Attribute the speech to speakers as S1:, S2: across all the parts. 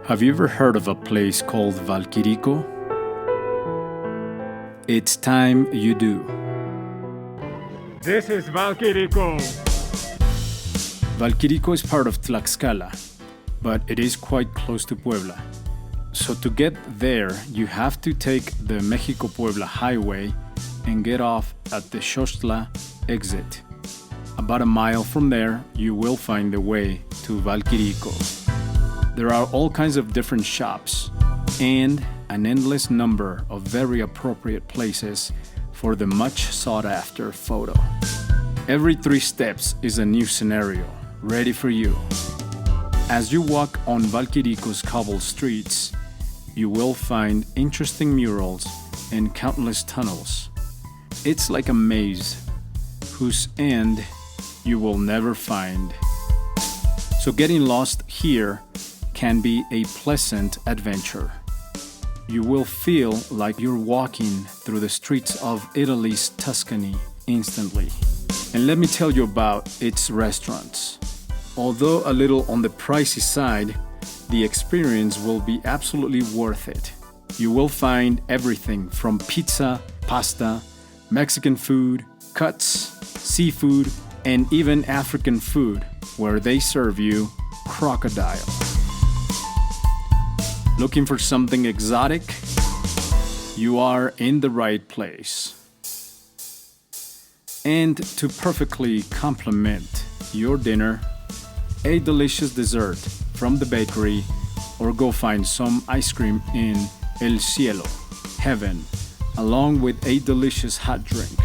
S1: Have you ever heard of a place called Valkirico? It's time you do.
S2: This is Valkirico.
S1: Valkirico is part of Tlaxcala, but it is quite close to Puebla. So to get there, you have to take the Mexico-Puebla highway and get off at the Xochitl exit. About a mile from there, you will find the way to Valkirico. There are all kinds of different shops and an endless number of very appropriate places for the much sought-after photo. Every 3 steps is a new scenario, ready for you. As you walk on Valkirico's cobbled streets, you will find interesting murals and countless tunnels. It's like a maze whose end you will never find. So getting lost here can be a pleasant adventure. You will feel like you're walking through the streets of Italy's Tuscany instantly. And let me tell you about its restaurants. Although a little on the pricey side, the experience will be absolutely worth it. You will find everything from pizza, pasta, Mexican food, cuts, seafood, and even African food, where they serve you crocodile. Looking for something exotic? You are in the right place. And to perfectly complement your dinner, a delicious dessert from the bakery, or go find some ice cream in El Cielo, heaven, along with a delicious hot drink.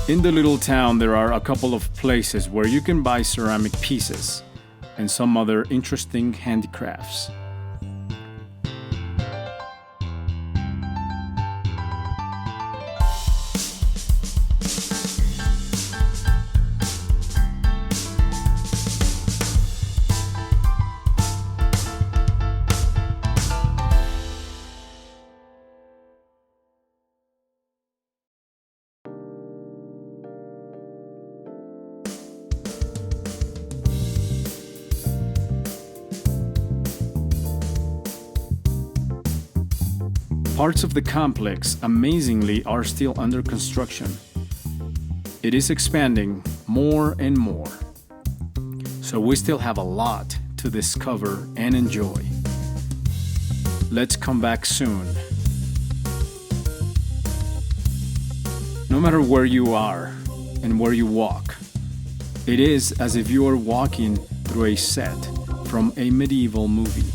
S1: In the little town, there are a couple of places where you can buy ceramic pieces and some other interesting handicrafts. Parts of the complex, amazingly, are still under construction. It is expanding more and more. So we still have a lot to discover and enjoy. Let's come back soon. No matter where you are and where you walk, it is as if you are walking through a set from a medieval movie.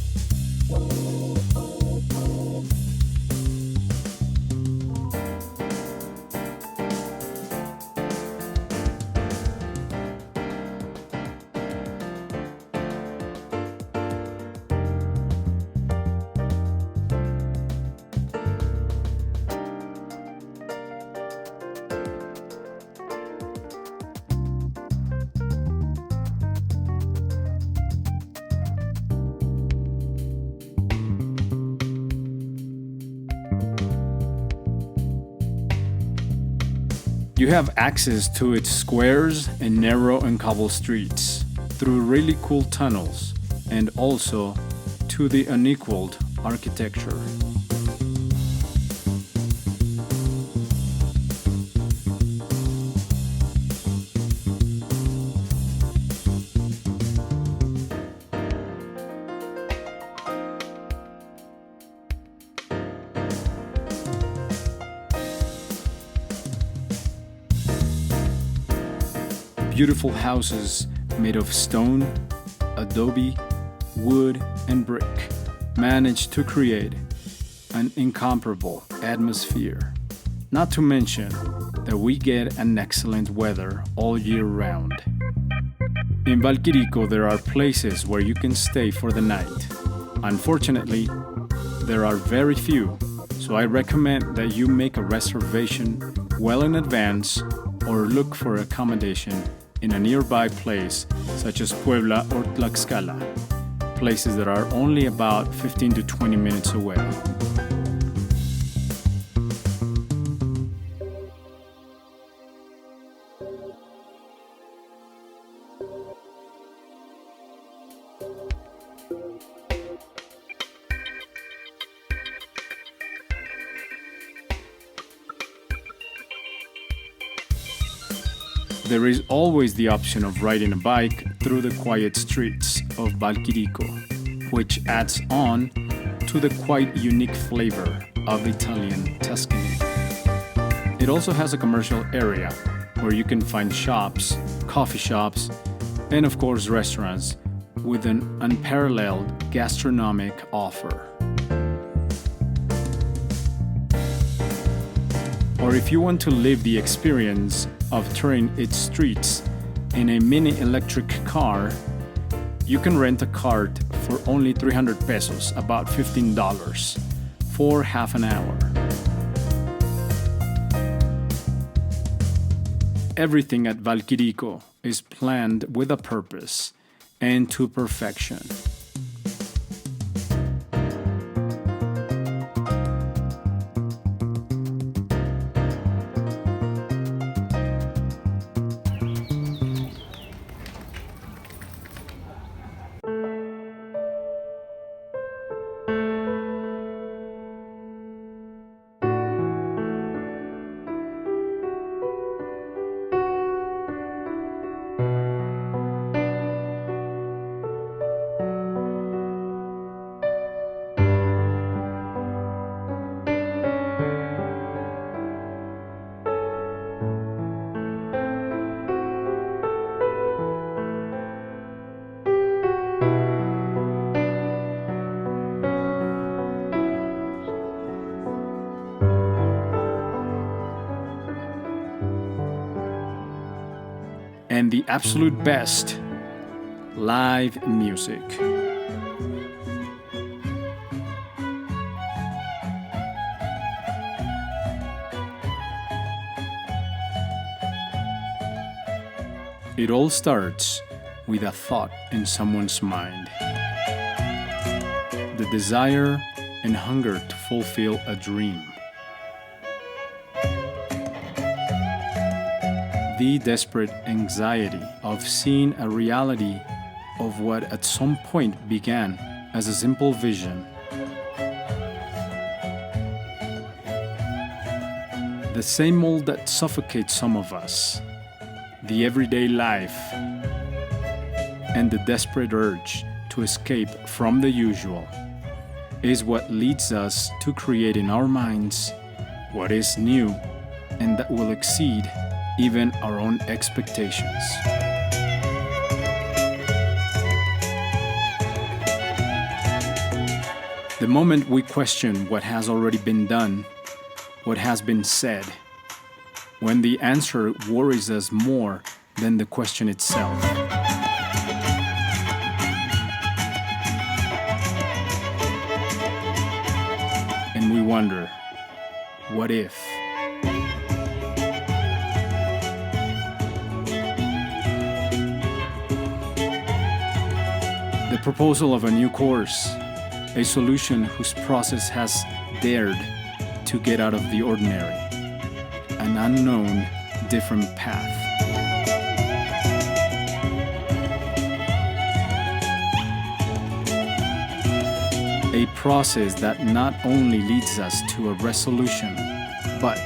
S1: You have access to its squares and narrow and cobbled streets, through really cool tunnels, and also to the unequaled architecture. Beautiful houses made of stone, adobe, wood, and brick manage to create an incomparable atmosphere. Not to mention that we get an excellent weather all year round. In Valkirico, there are places where you can stay for the night. Unfortunately, there are very few, So I recommend that you make a reservation well in advance or look for accommodation in a nearby place such as Puebla or Tlaxcala, places that are only about 15 to 20 minutes away. There is always the option of riding a bike through the quiet streets of Valkirico, which adds on to the quite unique flavor of Italian Tuscany. It also has a commercial area where you can find shops, coffee shops, and of course restaurants with an unparalleled gastronomic offer. Or if you want to live the experience of touring its streets in a mini electric car, you can rent a cart for only 300 pesos, about $15, for half an hour. Everything at Valkirico is planned with a purpose and to perfection. And the absolute best, live music. It all starts with a thought in someone's mind. The desire and hunger to fulfill a dream. The desperate anxiety of seeing a reality of what at some point began as a simple vision. The same mold that suffocates some of us, the everyday life, and the desperate urge to escape from the usual, is what leads us to create in our minds what is new and that will exceed even our own expectations. The moment we question what has already been done, what has been said, when the answer worries us more than the question itself. And we wonder, what if? The proposal of a new course, a solution whose process has dared to get out of the ordinary, an unknown, different path. A process that not only leads us to a resolution, but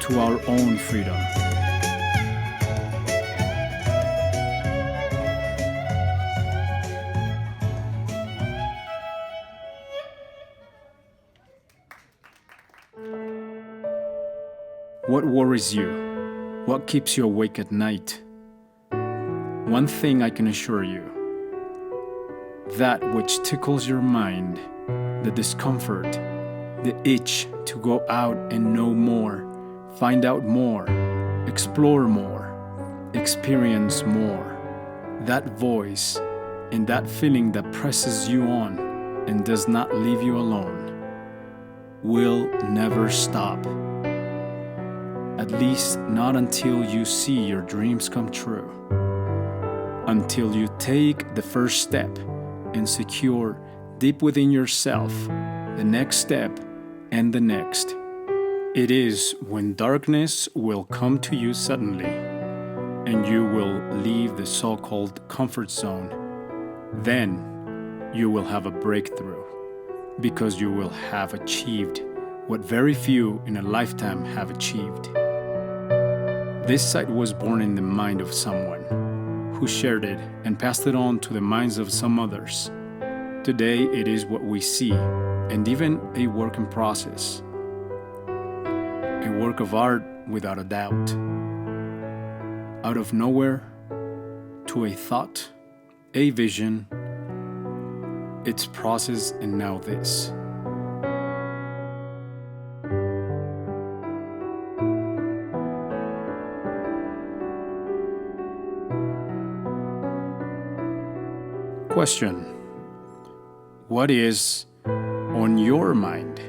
S1: to our own freedom. What worries you? What keeps you awake at night? One thing I can assure you, that which tickles your mind, the discomfort, the itch to go out and know more, find out more, explore more, experience more, that voice and that feeling that presses you on and does not leave you alone. will never stop. At least not until you see your dreams come true. Until you take the first step and secure deep within yourself the next step and the next. It is when darkness will come to you suddenly and you will leave the so-called comfort zone. Then you will have a breakthrough because you will have achieved what very few in a lifetime have achieved. This sight was born in the mind of someone who shared it and passed it on to the minds of some others. Today it is what we see, and even a work in process. A work of art without a doubt. Out of nowhere to a thought, a vision, its process, and now this. Question: what is on your mind?